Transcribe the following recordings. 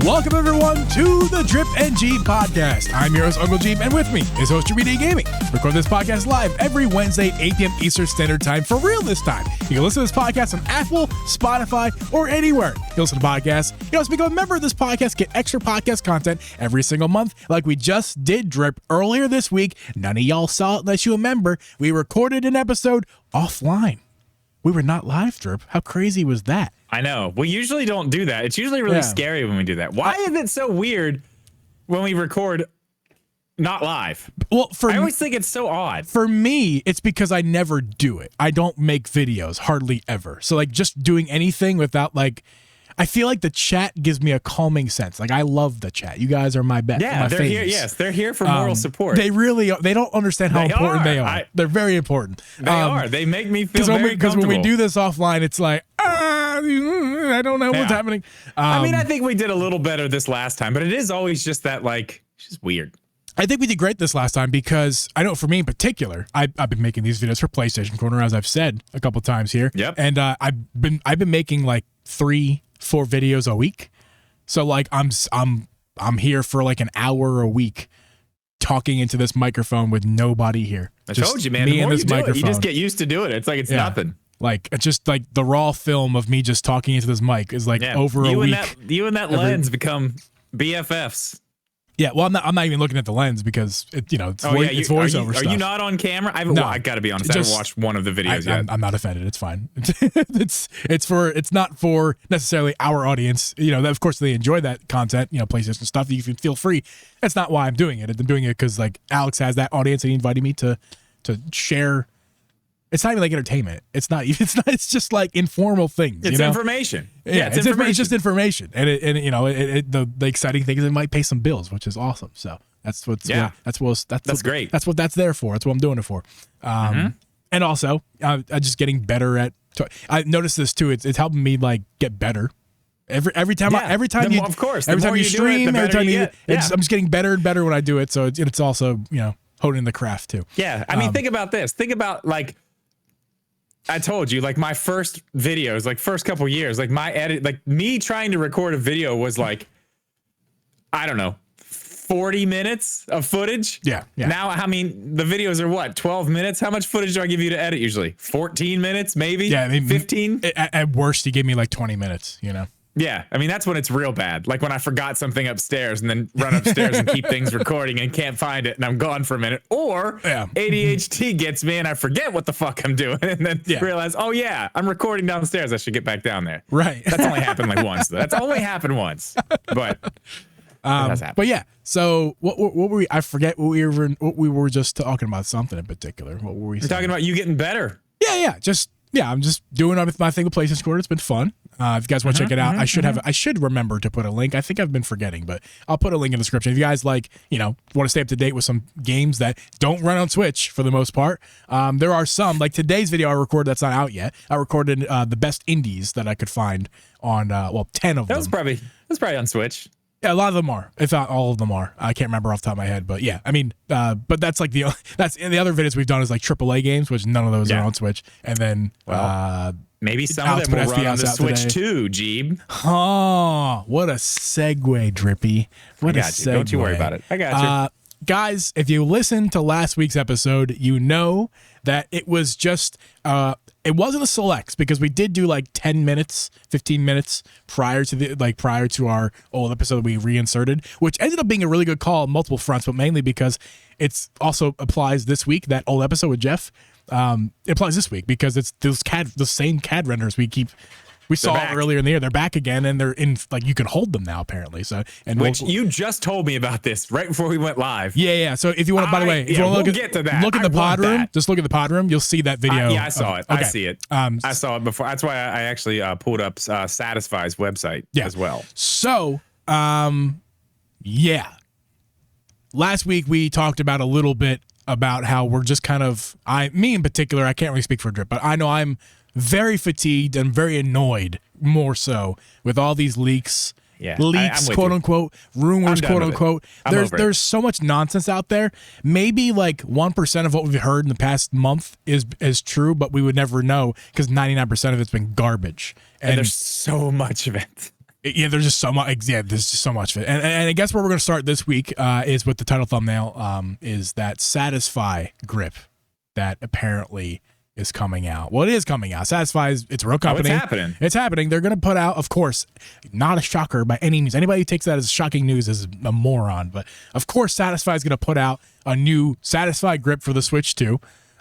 Welcome, everyone, to the Drip and Jeep podcast. I'm your host, Uncle Jeep, and with me is host Drew Gaming. Record this podcast live every Wednesday at 8 p.m. Eastern Standard Time, for real this time. You can listen to this podcast on Apple, Spotify, or anywhere you listen to podcasts. You can also become a member of this podcast, get extra podcast content every single month, like we just did Drip earlier this week. None of y'all saw it unless you remember. We recorded an episode offline. We were not live, Drip. How crazy was that? I know. We usually don't do that. It's usually really scary when we do that. Why is it so weird when we record not live? Well, I always think it's so odd. For me, it's because I never do it. I don't make videos, hardly ever. So, like, just doing anything without, like, I feel like the chat gives me a calming sense. Like, I love the chat. You guys are my best. Yeah, they're here. Yes, they're here for moral support. They really are. They don't understand how important they are. They're very important. They are. They make me feel very comfortable. Because when we do this offline, it's like, I don't know what's happening. I mean, I think we did a little better this last time, but it is always just that, like, it's just weird. I think we did great this last time because I know for me in particular, I've been making these videos for PlayStation Corner, as I've said a couple times here. Yep. And I've been making like 3-4 videos a week. So like I'm here for like an hour a week talking into this microphone with nobody here. I told you, man. Me the more and this you do microphone. it, you just get used to doing it. It's like it's nothing. Like it's just like the raw film of me just talking into this mic is like over a week. You and that lens become BFFs. Yeah, well, I'm not even looking at the lens because it's voiceover stuff. Are you not on camera? I got to be honest. I haven't watched one of the videos yet. I'm not offended. It's fine. It's not for necessarily our audience. You know, of course they enjoy that content. You know, PlayStation stuff. You can feel free. That's not why I'm doing it. I'm doing it because like Alex has that audience and he invited me to share. It's not even like entertainment. It's not. It's just like informal things. It's information. Yeah, it's information. It's just information, and the exciting thing is it might pay some bills, which is awesome. So that's great. That's what that's there for. That's what I'm doing it for. And also, I'm just getting better at. I noticed this too. It's helping me like get better. Every time you stream, I'm just getting better and better when I do it. So it's also honing the craft too. Yeah, I mean, think about this. Think about like. I told you, like my first videos, like first couple years, like my edit, like me trying to record a video was like, I don't know, 40 minutes of footage. Yeah. Now, I mean, the videos are what, 12 minutes? How much footage do I give you to edit usually? 14 minutes, maybe? Yeah, 15? At worst, you give me like 20 minutes, Yeah, I mean, that's when it's real bad. Like when I forgot something upstairs and then run upstairs and keep things recording and can't find it and I'm gone for a minute. Or ADHD gets me and I forget what the fuck I'm doing and then realize, oh yeah, I'm recording downstairs. I should get back down there. Right. That's only happened like once. That's only happened once. But it has happened. But yeah, so what were we? I forget what we were just talking about. Something in particular. What were we? We're talking about you getting better. Yeah. I'm just doing my thing with PlayStation Corner. It's been fun. If you guys want to check it out, I should remember to put a link. I think I've been forgetting, but I'll put a link in the description. If you guys want to stay up to date with some games that don't run on Switch for the most part, there are some. Like today's video I recorded that's not out yet. I recorded the best indies that I could find on 10 of them. That's probably on Switch. Yeah, a lot of them are. If not all of them are. I can't remember off the top of my head, but yeah. I mean, but that's like the other videos we've done is like AAA games, which none of those are on Switch, and then maybe some of them will run on the Switch too, Jeeb. Oh, what a segue, Drippy. What a segue. Don't you worry about it. I got you. Guys, if you listened to last week's episode, you know that it was just it wasn't a selects because we did do like 10 minutes, 15 minutes prior to our old episode we reinserted, which ended up being a really good call on multiple fronts, but mainly because it's also applies this week. That old episode with Jeff it applies this week because it's the same CAD renders we saw earlier in the year. They're back again, and they're in you can hold them now apparently. So you just told me about this right before we went live. Yeah. So if you want to, by the way, if you want to get to that, look at the pod room. Just look at the pod room. You'll see that video. I saw it. Okay. I see it. I saw it before. That's why I actually pulled up Satisfy's website as well. So, last week we talked about a little bit about how we're just kind of me in particular. I can't really speak for Drip, but I know I'm very fatigued and very annoyed, more so, with all these leaks, quote unquote, rumors, quote unquote. There's so much nonsense out there. Maybe like 1% of what we've heard in the past month is true, but we would never know because 99% of it's been garbage. And there's so much of it. Yeah, there's just so much. Yeah, there's just so much of it. And I guess where we're going to start this week is with the title thumbnail. Is that Satisfy grip that apparently is coming out? Well, it is coming out. Satisfy it's a real company. It's happening. It's happening. They're going to put out, of course, not a shocker by any means. Anybody who takes that as shocking news is a moron. But of course, Satisfy is going to put out a new Satisfy grip for the Switch 2.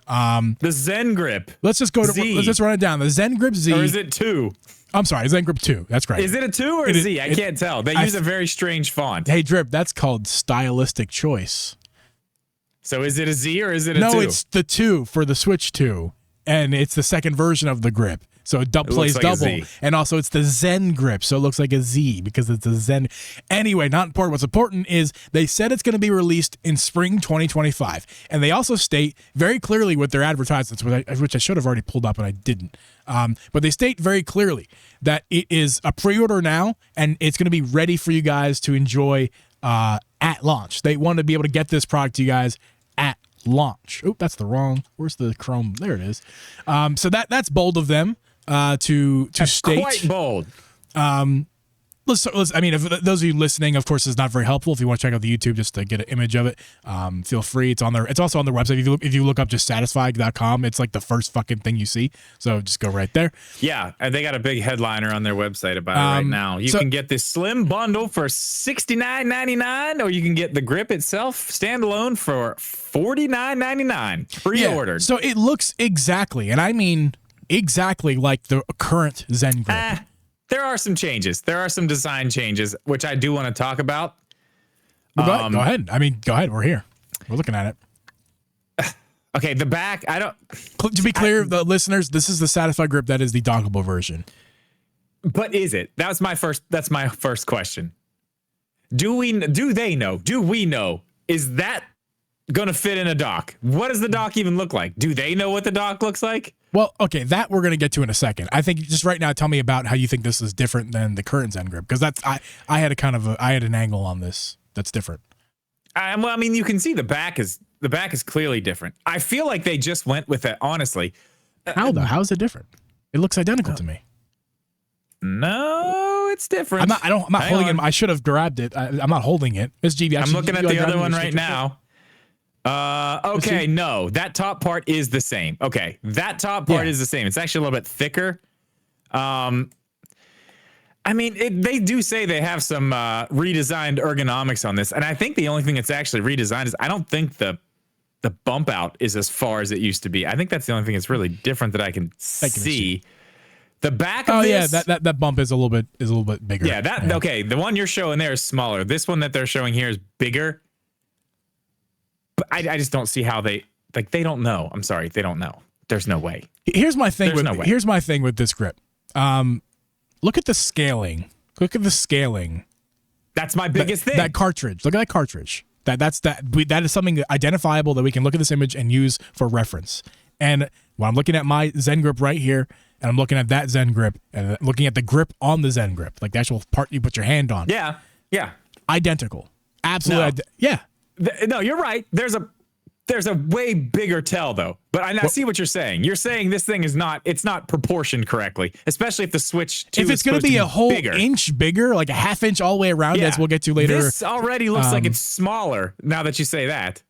The Zen Grip. Let's just go to. Z. Let's just run it down. The Zen Grip Z. Or is it 2? I'm sorry, Zen Grip 2. That's great. Is it a 2 or a Z? I can't tell. They use a very strange font. Hey, Drip, that's called stylistic choice. So is it a Z or is it a 2? No, it's the 2 for the Switch 2, and it's the second version of the grip. So it plays like double. And also it's the Zen Grip, so it looks like a Z because it's a Zen. Anyway, not important. What's important is they said it's going to be released in spring 2025. And they also state very clearly with their advertisements, which I should have already pulled up and I didn't. But they state very clearly that it is a pre-order now, and it's going to be ready for you guys to enjoy at launch. They want to be able to get this product to you guys at launch. Oh, that's the wrong. Where's the Chrome? There it is. So that's bold of them to That's state. Quite bold. I mean, if those of you listening, of course, is not very helpful. If you want to check out the YouTube just to get an image of it, feel free. It's on there. It's also on their website. If you look up just satisfied.com, it's like the first fucking thing you see. So just go right there. Yeah, and they got a big headliner on their website about it right now. You can get this slim bundle for $69.99, or you can get the grip itself standalone for $49.99 pre-ordered. Yeah, so it looks exactly, and I mean exactly like the current Zen grip. There are some changes. There are some design changes, which I do want to talk about. Well, go ahead. I mean, go ahead. We're here. We're looking at it. Okay, the back, To be clear, the listeners, this is the Satisfy grip that is the dockable version. But is it? That's my first question. Do they know? Do we know? Is that gonna fit in a dock? What does the dock even look like? Do they know what the dock looks like? Well, okay, that we're going to get to in a second. I think just right now, tell me about how you think this is different than the current Zen grip, because that's I had an angle on this that's different. Well, I mean, you can see the back is clearly different. I feel like they just went with it. Honestly, how though? How is it different? It looks identical to me. No, it's different. I'm not holding it. I should have grabbed it. I'm not holding it. Miss GB, I'm looking at the other one right now. Okay, no, that top part is the same. Okay, that top part is the same. It's actually a little bit thicker. I mean, they do say they have some redesigned ergonomics on this, and I think the only thing that's actually redesigned is I don't think the bump out is as far as it used to be. I think that's the only thing that's really different that I can see. The back of this, that bump is a little bit bigger. Yeah, okay. The one you're showing there is smaller. This one that they're showing here is bigger. I just don't see how they don't know. I'm sorry, they don't know. There's no way. Here's my thing with this grip. Look at the scaling. That's my biggest thing. That cartridge. Look at that cartridge. That is something identifiable that we can look at this image and use for reference. And when I'm looking at my Zen grip right here, and I'm looking at that Zen grip, and looking at the grip on the Zen grip, like the actual part you put your hand on. Yeah. Identical. Absolutely. Yeah. No, you're right. There's a way bigger tell though. But I see what you're saying. You're saying this thing is not proportioned correctly, especially if the Switch 2 if it's going to be a whole bigger. Inch bigger, like a half inch all the way around, as we'll get to later. This already looks like it's smaller now that you say that.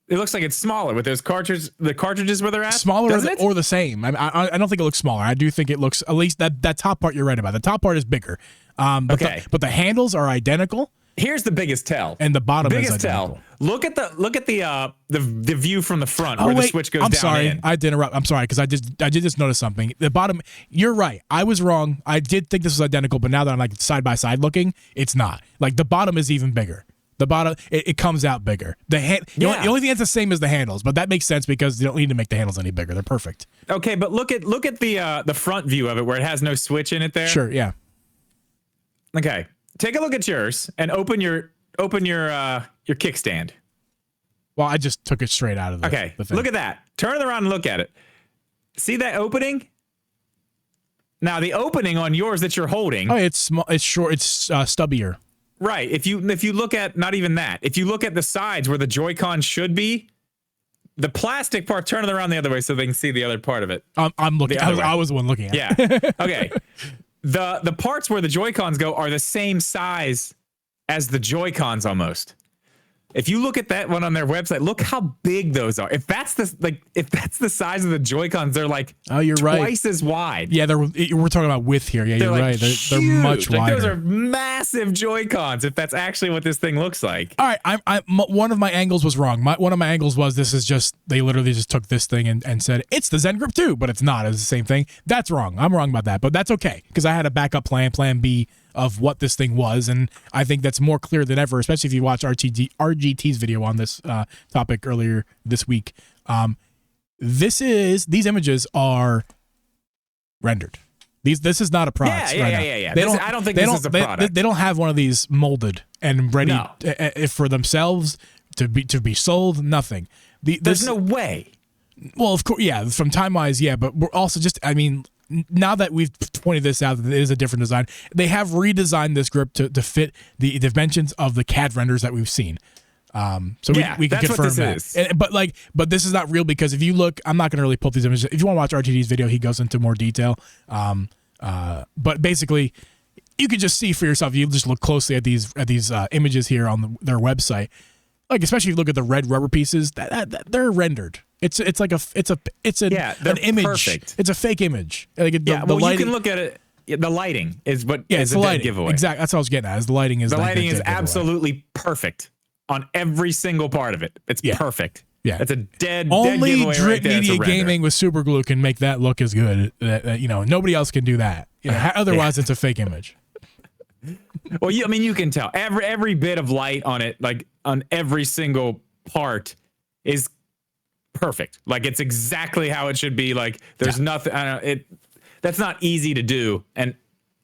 It looks like it's smaller with those cartridges. The cartridges where they're at. Smaller or the same. I don't think it looks smaller. I do think it looks, at least that top part you're right about. The top part is bigger. But the handles are identical. Here's the biggest tell, and the bottom biggest is identical. Tell. Look at the view from the front where the Switch goes down. I'm sorry, in. I did interrupt. I'm sorry because I did just notice something. The bottom. You're right. I was wrong. I did think this was identical, but now that I'm like side by side looking, it's not. Like the bottom is even bigger. The bottom it comes out bigger. The only thing that's the same is the handles, but that makes sense because you don't need to make the handles any bigger. They're perfect. Okay, but look at the front view of it where it has no switch in it there. Sure. Yeah. Okay. Take a look at yours and open your kickstand. Well, I just took it straight out of the thing. Look at that. Turn it around and look at it. See that opening? Now the opening on yours that you're holding. Oh, it's small. It's short. It's stubbier. Right. If you look at not even that. If you look at the sides where the Joy-Con should be, the plastic part. Turn it around the other way so they can see the other part of it. I'm looking. I was the one looking at. Yeah. Okay. the parts where the Joy-Cons go are the same size as the Joy-Cons almost. If you look at that one on their website, look how big those are. If that's the size of the Joy-Cons, they're like twice as wide. Yeah, we're talking about width here. Yeah, you're right. They're much wider. Those are massive Joy-Cons. If that's actually what this thing looks like. All right, one of my angles was wrong. One of my angles was they literally just took this thing and said it's the Zen Grip 2, but it's not. It's the same thing. That's wrong. I'm wrong about that, but that's okay because I had a backup plan B of what this thing was, and I think that's more clear than ever, especially if you watch RGT's video on this topic earlier this week. These images are rendered. This is not a product. Yeah. I don't think this is a product. They don't have one of these molded and ready for themselves to be sold. Nothing. There's no way. Well, of course, yeah. From time-wise, yeah, but we're also now that we've pointed this out, that it is a different design, they have redesigned this grip to fit the dimensions of the CAD renders that we've seen. We can confirm that. But this is not real because if you look, I'm not going to really pull up these images. If you want to watch RTD's video, he goes into more detail. But basically, you can just see for yourself. You just look closely at these images here on their website. Like especially if you look at the red rubber pieces, that they're rendered. It's an image. Perfect. It's a fake image. Like the lighting, you can look at it. The lighting is what is the lighting giveaway. Exactly. That's what I was getting at. Is the lighting is absolutely perfect on every single part of it. It's perfect. Yeah, it's a dead only giveaway Drip right there. Media Gaming with Super Glue can make that look as good. Nobody else can do that. Otherwise, it's a fake image. Well, you can tell every bit of light on it, like on every single part, is perfect. Like it's exactly how it should be. Like there's nothing. That's not easy to do. And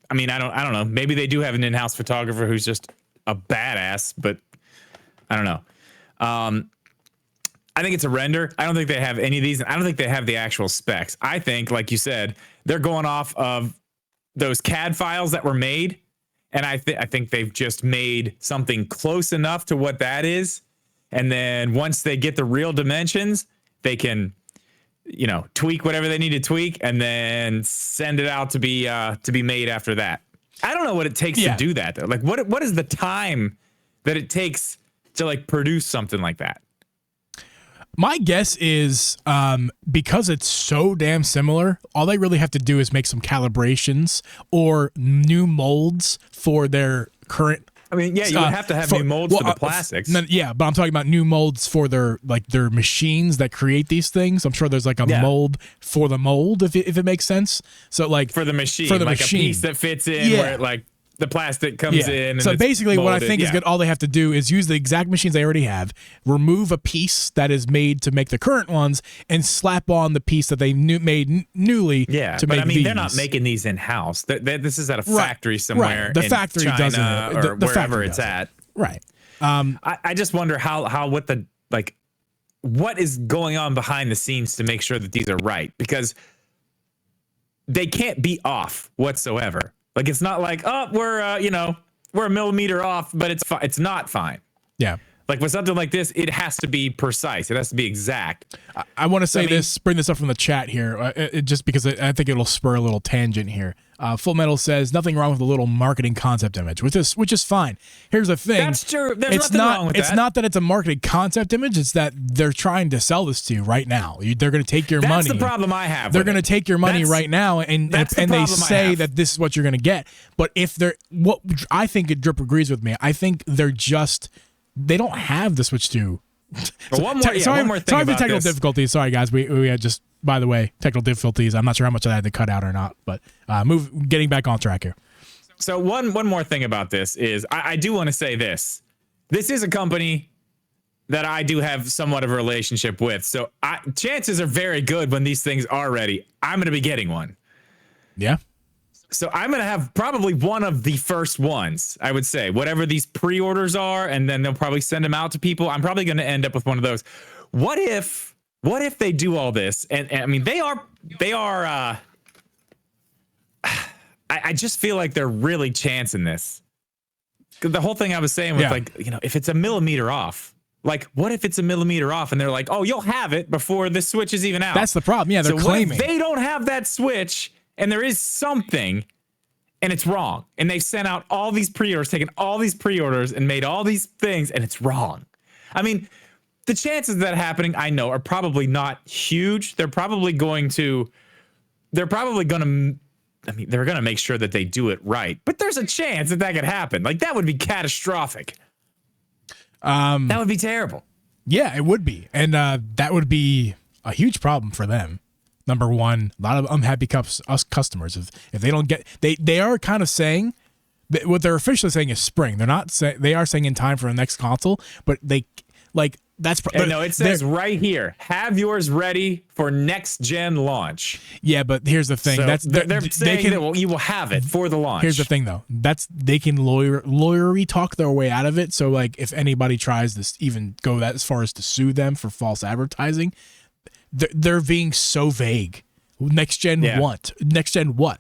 I don't know. Maybe they do have an in-house photographer who's just a badass, but I don't know. I think it's a render. I don't think they have any of these. I don't think they have the actual specs. I think, like you said, they're going off of those CAD files that were made. And I think they've just made something close enough to what that is. And then once they get the real dimensions, they can, tweak whatever they need to tweak and then send it out to be made after that. I don't know what it takes to do that though. Like what is the time that it takes to like produce something like that? My guess is because it's so damn similar, all they really have to do is make some calibrations or new molds for their current. You would have to have new molds for the plastics. But I'm talking about new molds for their machines that create these things. I'm sure there's like a mold for the mold, if it makes sense. So like for the machine, a piece that fits in where it like the plastic comes in. And so basically what I think is good, all they have to do is use the exact machines they already have, remove a piece that is made to make the current ones, and slap on the piece that they made newly to make these. They're not making these in-house. This is at a factory somewhere The factory China doesn't. Or wherever it's at. Right. I just wonder what is going on behind the scenes to make sure that these are right, because they can't be off whatsoever. Like it's not like, we're a millimeter off, but it's not fine. Yeah. Like with something like this, it has to be precise. It has to be exact. I want to bring this up from the chat here, just because I think it'll spur a little tangent here. Full Metal says nothing wrong with a little marketing concept image, which is fine. Here's the thing. That's true. There's nothing wrong with that. It's not that it's a marketing concept image. It's that they're trying to sell this to you right now. They're going to take your money. That's the problem I have. They're going to take your money right now, and they say that this is what you're going to get. But what I think Drip agrees with me. I think they don't have the Switch 2. One more thing. Sorry for technical difficulties. Sorry, guys. We had just, by the way, technical difficulties. I'm not sure how much I had to cut out or not, but getting back on track here. So one more thing about this is I do want to say this. This is a company that I do have somewhat of a relationship with. So chances are very good when these things are ready, I'm going to be getting one. Yeah. So I'm going to have probably one of the first ones, I would say, whatever these pre-orders are, and then they'll probably send them out to people. I'm probably going to end up with one of those. What if they do all this? And they are I just feel like they're really chancing this. The whole thing I was saying was if it's a millimeter off, like what if it's a millimeter off and they're like, oh, you'll have it before the Switch is even out. That's the problem. Yeah, they're claiming. What if they don't have that Switch and there is something, and it's wrong. And they've sent out all these pre-orders, taken all these pre-orders and made all these things, and it's wrong. I mean, the chances of that happening, I know, are probably not huge. They're going to make sure that they do it right. But there's a chance that could happen. Like, that would be catastrophic. That would be terrible. Yeah, it would be. And that would be a huge problem for them. Number one, a lot of unhappy customers. If they don't get, they are kind of saying that what they're officially saying is spring. They're not saying, they are saying in time for the next console, but they like that's. No, it says right here, have yours ready for next gen launch. Yeah, but here's the thing. So they're saying that you will have it for the launch. Here's the thing though. They can lawyery talk their way out of it. So like if anybody tries to even go that as far as to sue them for false advertising, they're being so vague. Next gen what? Next gen what?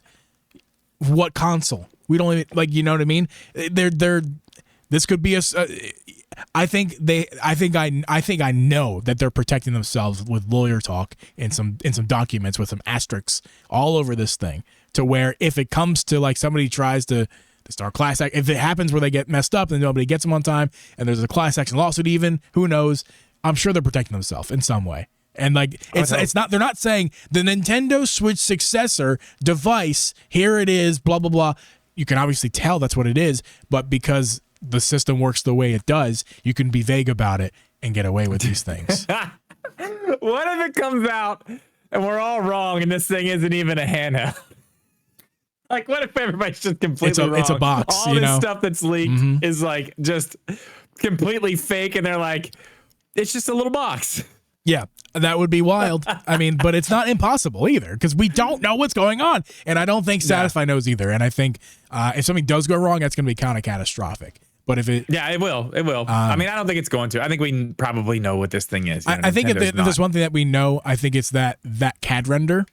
What console? We don't even like. You know what I mean? This could be a. I think I know that they're protecting themselves with lawyer talk in some documents with some asterisks all over this thing, to where if it comes to like somebody tries to start class act, if it happens where they get messed up and nobody gets them on time and there's a class action lawsuit, even who knows? I'm sure they're protecting themselves in some way. And like it's not, they're not saying the Nintendo Switch successor device, here it is, blah blah blah. You can obviously tell that's what it is, but because the system works the way it does, you can be vague about it and get away with these things. What if it comes out and we're all wrong and this thing isn't even a handheld? Like, what if everybody's just completely wrong? It's a box. All this stuff that's leaked is like just completely fake, and they're like, it's just a little box. Yeah, that would be wild. I mean, but it's not impossible either, because we don't know what's going on. And I don't think Satisfy knows either. And I think if something does go wrong, that's going to be kind of catastrophic. But if it... Yeah, it will. It will. I mean, I don't think it's going to. I think we probably know what this thing is. I think if there's one thing that we know, I think it's that CAD render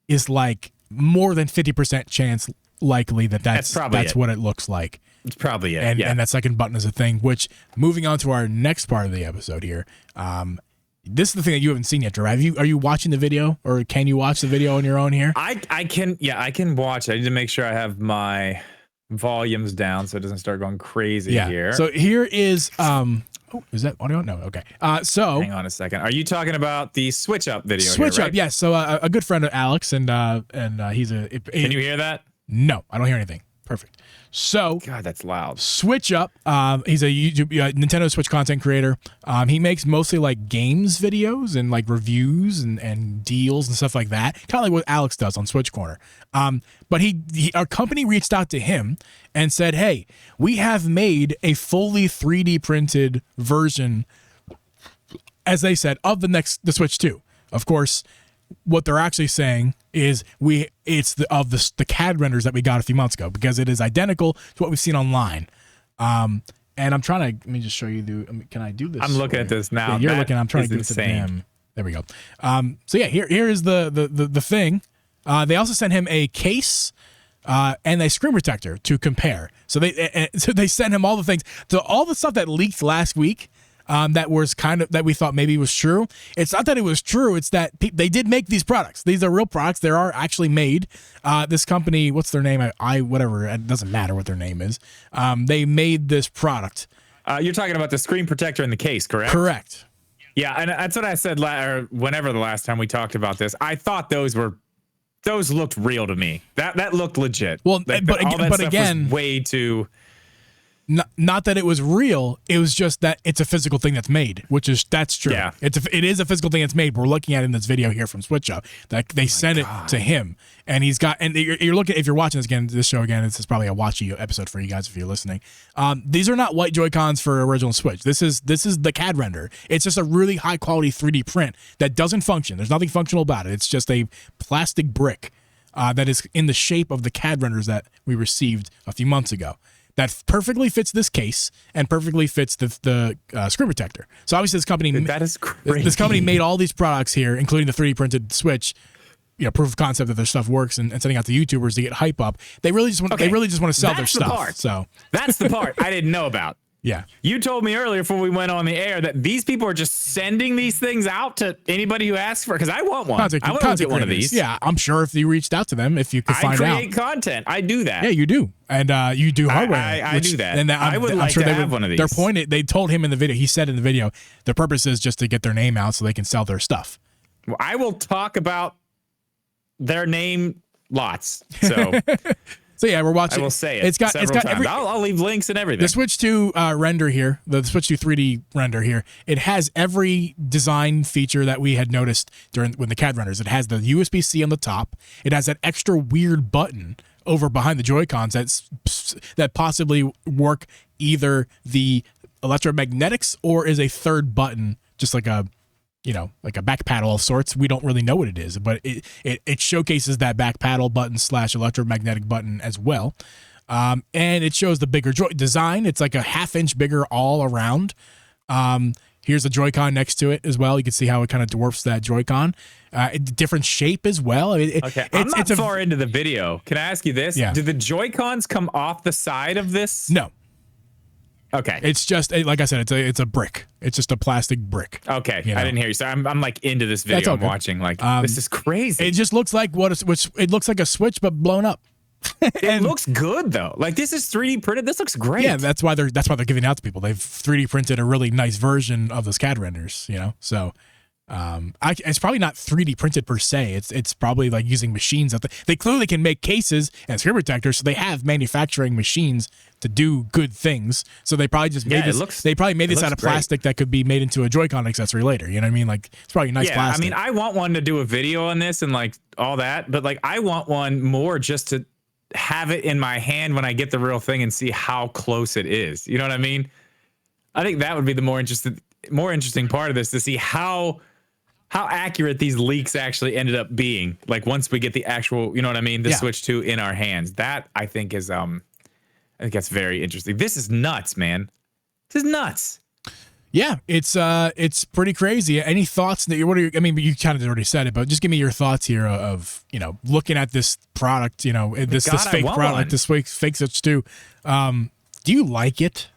is like more than 50% chance likely that's what it looks like. It's probably it. And that second button is a thing, which, moving on to our next part of the episode here, this is the thing that you haven't seen yet, Drew. Are you watching the video, or can you watch the video on your own here? I can watch it. I need to make sure I have my volumes down so it doesn't start going crazy here. So here is is that audio? No. Okay. So hang on a second. Are you talking about the Switch Up video? Switch here, Up, right? yes. So a good friend of Alex, and he's a. Can you hear that? No, I don't hear anything. Perfect. So God, that's loud. Switch Up. He's a YouTube Nintendo Switch content creator. He makes mostly like games videos and like reviews and deals and stuff like that. Kind of like what Alex does on Switch Corner. But our company reached out to him and said, "Hey, we have made a fully 3D printed version," as they said, of the Switch 2. Of course, what they're actually saying is it's the CAD renders that we got a few months ago, because it is identical to what we've seen online. And I'm trying to, let me just show you can I do this? I'm looking at this now. Yeah, you're looking. I'm trying to get it to them. There we go. So yeah, here is the thing. They also sent him a case and a screen protector to compare. So they sent him all the things. So all the stuff that leaked last week, that was that we thought maybe was true. It's not that it was true. It's that they did make these products. These are real products. They are actually made. This company, what's their name? Whatever. It doesn't matter what their name is. They made this product. You're talking about the screen protector in the case, correct? Correct. Yeah, and that's what I said whenever the last time we talked about this. I thought those looked real to me. That looked legit. Well, but again, was way too. Not that it was real. It was just that it's a physical thing that's made, that's true. Yeah. It is a physical thing that's made. We're looking at it in this video here from Switch Up that they sent it to him, and he's got. And you're looking, if you're watching this show again, this is probably a watchy episode for you guys if you're listening. These are not white Joy-Cons for original Switch. This is the CAD render. It's just a really high quality 3D print that doesn't function. There's nothing functional about it. It's just a plastic brick that is in the shape of the CAD renders that we received a few months ago. That perfectly fits this case and perfectly fits the screen protector. So obviously, that is crazy. This company made all these products here, including the 3D printed Switch. Proof of concept that their stuff works, and sending out to YouTubers to get hype up. They really just want to sell their stuff. So that's the part I didn't know about. Yeah. You told me earlier before we went on the air that these people are just sending these things out to anybody who asks for it, because I want one. I want to get one of these. Yeah, I'm sure if you reached out to them, if you could find out. I create content. I do that. Yeah, you do. And you do hardware. I do that. And I would like to have one of these. Their point, they told him in the video, he said in the video, their purpose is just to get their name out so they can sell their stuff. Well, I will talk about their name lots. So... So yeah, we're watching. I will say it. It's got times. I'll leave links and everything. The Switch 2 render here, the Switch 2 3D render here, it has every design feature that we had noticed when the CAD renders. It has the USB-C on the top. It has that extra weird button over behind the Joy-Cons that possibly work either the electromagnetics or is a third button, just like a back paddle of sorts. We don't really know what it is, but it showcases that back paddle button / electromagnetic button as well. And it shows the bigger design. It's like a 1/2 inch bigger all around. Here's a Joy-Con next to it as well. You can see how it kind of dwarfs that Joy-Con. Different shape as well. Okay, I'm not far into the video. Can I ask you this? Yeah. Do the Joy-Cons come off the side of this? No. Okay. It's just like I said, it's a brick. It's just a plastic brick. Okay. I didn't hear you. So I'm like into this video. I'm watching. Like this is crazy. It just looks like it looks like a Switch but blown up. It looks good though. Like this is 3D printed. This looks great. Yeah, that's why they're giving it out to people. They've 3D printed a really nice version of those CAD renders. So. It's probably not 3D printed per se. It's probably like using machines that they clearly can make cases and screen protectors, so they have manufacturing machines to do good things. So they probably just made this. They probably made this out of plastic that could be made into a Joy-Con accessory later. You know what I mean? Like it's probably nice plastic. I mean, I want one to do a video on this and like all that, but like I want one more just to have it in my hand when I get the real thing and see how close it is. You know what I mean? I think that would be the more interesting part of this, to see how accurate these leaks actually ended up being. Like once we get the actual, you know what I mean, the Switch 2 in our hands. That I think is I think that's very interesting. This is nuts, man. This is nuts. Yeah, it's pretty crazy. Any thoughts that you kind of already said it, but just give me your thoughts here of, looking at this product, this fake product, this fake Switch 2. Do you like it?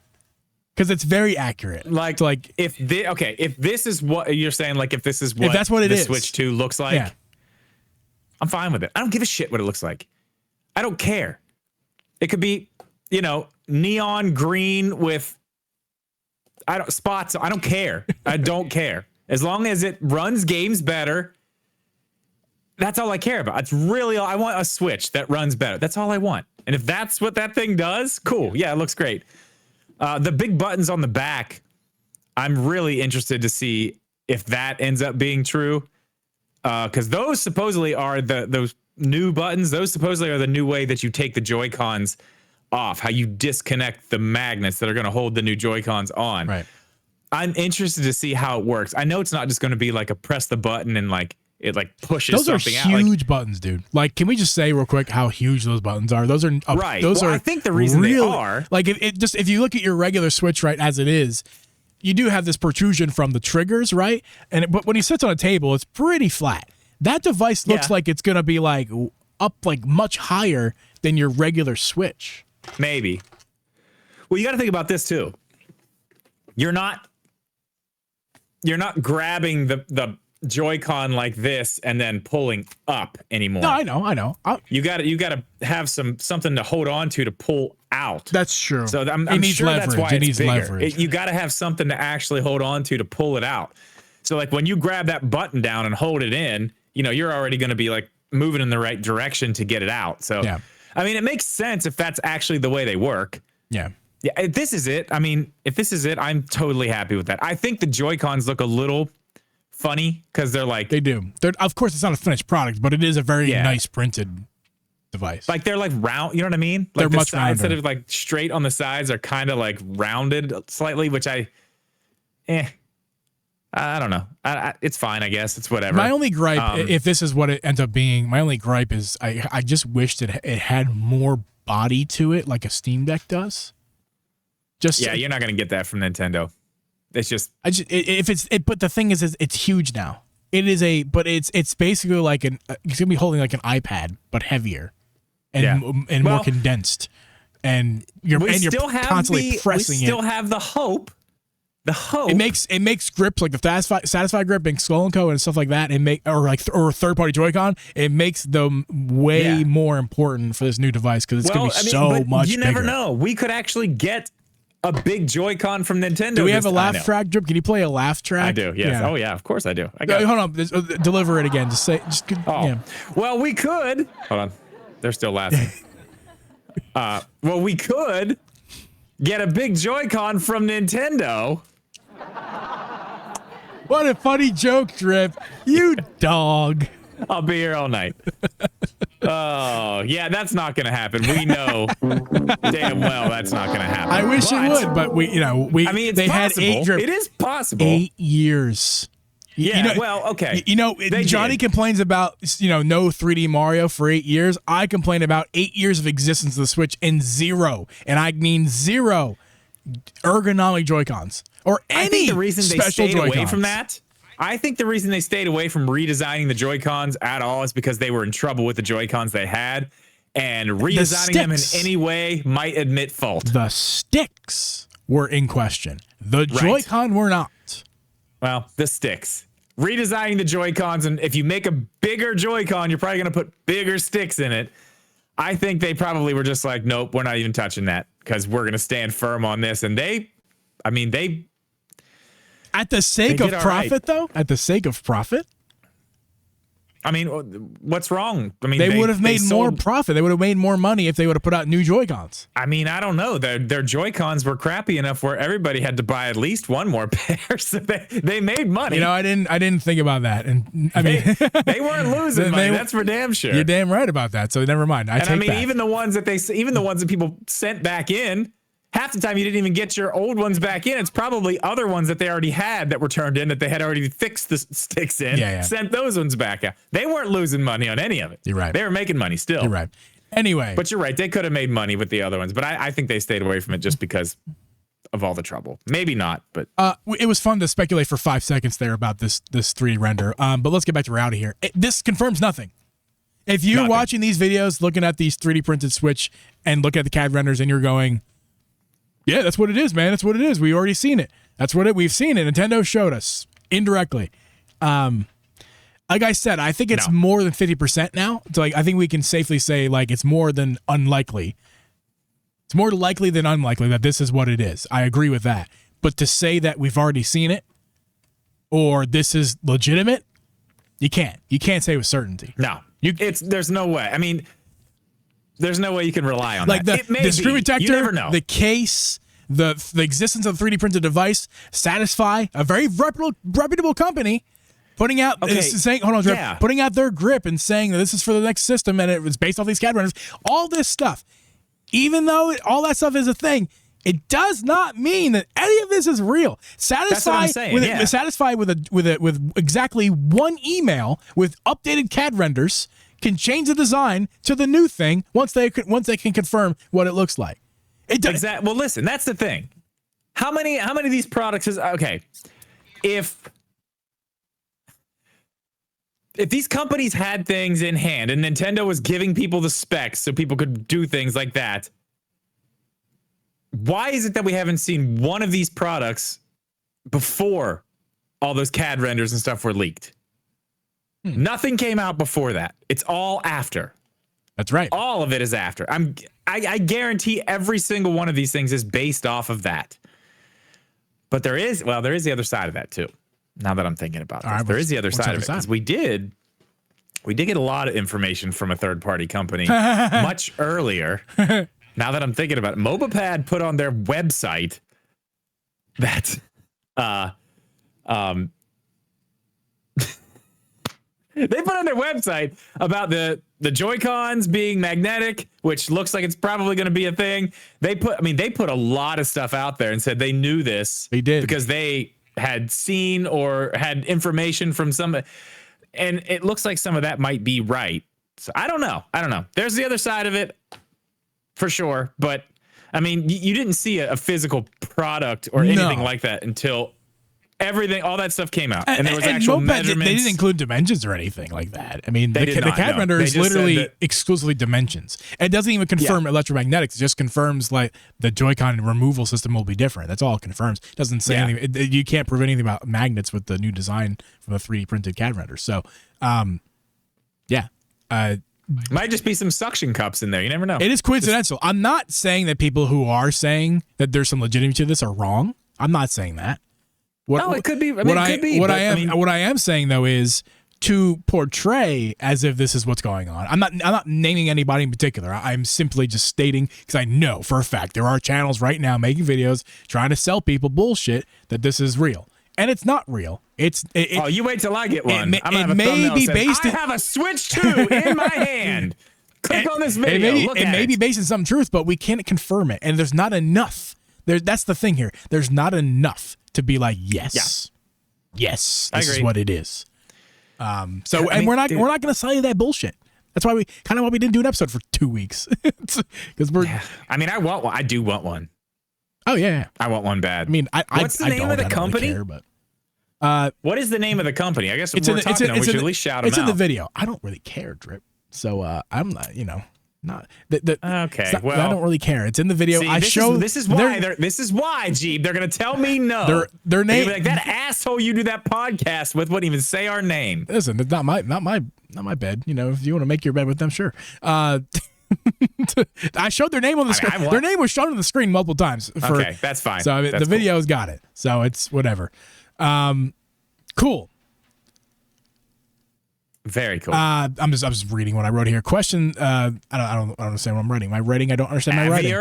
Because it's very accurate. If this is what you're saying, like if this is what, if that's what it is, Switch 2 looks like, I'm fine with it. I don't give a shit what it looks like. I don't care. It could be, neon green with spots. I don't care. I don't care. As long as it runs games better, that's all I care about. It's really all I want. A Switch that runs better. That's all I want. And if that's what that thing does, cool. Yeah, it looks great. The big buttons on the back, I'm really interested to see if that ends up being true. Because those supposedly are those new buttons. Those supposedly are the new way that you take the Joy-Cons off, how you disconnect the magnets that are going to hold the new Joy-Cons on. Right. I'm interested to see how it works. I know it's not just going to be like a press the button and like it like pushes something out. Those are huge buttons, dude. Like, can we just say real quick how huge those buttons are? Those are right. Those are. I think the reason they are like if you look at your regular Switch right as it is, you do have this protrusion from the triggers, right? But when he sits on a table, it's pretty flat. That device looks like it's gonna be like up like much higher than your regular Switch. Maybe. Well, you got to think about this too. You're not grabbing the Joy-Con like this and then pulling up anymore. No, I know. You got to have something to hold on to pull out. That's true. So I'm sure that's why it's bigger. You got to have something to actually hold on to pull it out. So like when you grab that button down and hold it in, you're already going to be like moving in the right direction to get it out. So I mean, it makes sense if that's actually the way they work. Yeah. Yeah. If this is it, I'm totally happy with that. I think the Joy-Cons look a little funny because they do. Of course, it's not a finished product, but it is a very nice printed device. Like they're like round, you know what I mean? Like they're much rounder. Instead of like straight on the sides, are kind of like rounded slightly, which I don't know. It's fine, I guess. It's whatever. My only gripe, if this is what it ends up being, is I just wish that it had more body to it, like a Steam Deck does. You're not gonna get that from Nintendo. It's just but the thing is it's huge now. It is it's basically like it's gonna be holding like an iPad but heavier and more condensed. and you're constantly pressing it. We still have the hope. The hope. It makes grips like the Satisfy grip and Skull & Co and stuff like that. Or third party Joy-Con. It makes them way more important for this new device because it's going to be so much bigger. You never know. We could actually get a big Joy-Con from Nintendo. Do we have a laugh track, Drip? Can you play a laugh track? I do. Yes. Yeah. Oh yeah. Of course I do. Hold on. Deliver it again. Well, we could. Hold on. They're still laughing. Well, we could get a big Joy-Con from Nintendo. What a funny joke, Drip. You dog. I'll be here all night. Oh, yeah, that's not going to happen. We know damn well that's not going to happen. I wish it would, but it's possible. It is possible. 8 years. Yeah, okay. Johnny complains about, no 3D Mario for 8 years. I complain about 8 years of existence of the Switch and zero, and I mean zero, ergonomic Joy-Cons. Or any I think the reason they stayed Joy-Cons. away from that, I think the reason they stayed away from redesigning the Joy-Cons at all is because they were in trouble with the Joy-Cons they had, and redesigning them in any way might admit fault. The sticks were in question. The Joy-Con were not. Well, the sticks. Redesigning the Joy-Cons, and if you make a bigger Joy-Con, you're probably going to put bigger sticks in it. I think they probably were just like, nope, we're not even touching that because we're going to stand firm on this. And they at the sake of profit, though? At the sake of profit? I mean, what's wrong? I mean, they would have made more profit. They would have made more money if they would have put out new Joy-Cons. I mean, I don't know. Their Joy-Cons were crappy enough where everybody had to buy at least one more pair, so they made money. I didn't think about that, and I mean, they weren't losing money. That's for damn sure. You're damn right about that. So never mind. Even the ones that people sent back in. Half the time you didn't even get your old ones back in. It's probably other ones that they already had that were turned in that they had already fixed the sticks in. Sent those ones back out. They weren't losing money on any of it. You're right. They were making money still. You're right. Anyway. But you're right. They could have made money with the other ones. But I think they stayed away from it just because of all the trouble. Maybe not, but. It was fun to speculate for 5 seconds there about this 3D render. But let's get back to reality here. This confirms nothing. If you're watching these videos, looking at these 3D printed Switch and look at the CAD renders and you're going, yeah, that's what it is, man. That's what it is. We already seen it. We've seen it. Nintendo showed us indirectly. Like I said, I think it's more than 50% now. So I think we can safely say it's more than unlikely. It's more likely than unlikely that this is what it is. I agree with that. But to say that we've already seen it or this is legitimate, you can't. You can't say with certainty. No. There's no way. I mean, there's no way you can rely on that. The screen protector, the case, the existence of a 3D printed device, Satisfy, a very reputable company, putting out putting out their grip and saying that this is for the next system and it was based off these CAD renders. All this stuff, even though all that stuff is a thing, it does not mean that any of this is real. Satisfy with exactly one email with updated CAD renders can change the design to the new thing once they can confirm what it looks like. Exactly. Well, listen, that's the thing. How many of these products is okay? If these companies had things in hand and Nintendo was giving people the specs so people could do things like that, why is it that we haven't seen one of these products before all those CAD renders and stuff were leaked? Nothing came out before that. It's all after. That's right. All of it is after. I guarantee every single one of these things is based off of that. But there is the other side of that too. Now that I'm thinking about this, there is the other side of it because we did get a lot of information from a third party company much earlier. Now that I'm thinking about it, Mobapad put on their website that they put on their website about the Joy-Cons being magnetic, which looks like it's probably going to be a thing. They put a lot of stuff out there and said they knew this. They did because they had seen or had information from somebody, and it looks like some of that might be right. So I don't know. There's the other side of it for sure, but I mean, you didn't see a physical product or anything like that until everything, all that stuff came out, and there was actual measurements. They didn't include dimensions or anything like that. I mean, the CAD render is just literally exclusively dimensions. It doesn't even confirm electromagnetics. It just confirms like the Joy-Con removal system will be different. That's all it confirms. It doesn't say anything. You can't prove anything about magnets with the new design from the 3D printed CAD render. So, might just be some suction cups in there. You never know. It is coincidental. I'm not saying that people who are saying that there's some legitimacy to this are wrong. I'm not saying that. It could be. What I am saying though is to portray as if this is what's going on. I'm not naming anybody in particular. I'm simply just stating, because I know for a fact there are channels right now making videos trying to sell people bullshit that this is real. And it's not real. You wait till I get one. It may be based. I have a Switch 2 in my hand. Click on this video. It may be based in some truth, but we can't confirm it. And there's not enough. That's the thing here. There's not enough to be like, yes, this is what it is. We're not going to sell you that bullshit. That's why we didn't do an episode for 2 weeks, because we're. Yeah. I mean, I want one. I do want one. Oh yeah, I want one bad. I mean, what's the name of the company? Really care, but what is the name of the company? I guess we should at least shout them out. It's in the video. I don't really care, Drip. So I'm not, not okay. Well, I don't really care. It's in the video. See, this is why, Jeeb. They're gonna tell me no. Their name, like that asshole you do that podcast with wouldn't even say our name. Listen, it's not my bed. If you want to make your bed with them, sure. I showed their name on the screen. Their name was shown on the screen multiple times. Okay, that's fine. So the video's got it. So it's whatever. Cool. Very cool. I'm just reading what I wrote here. Question. I don't understand what I'm writing. My writing. I don't understand my writing.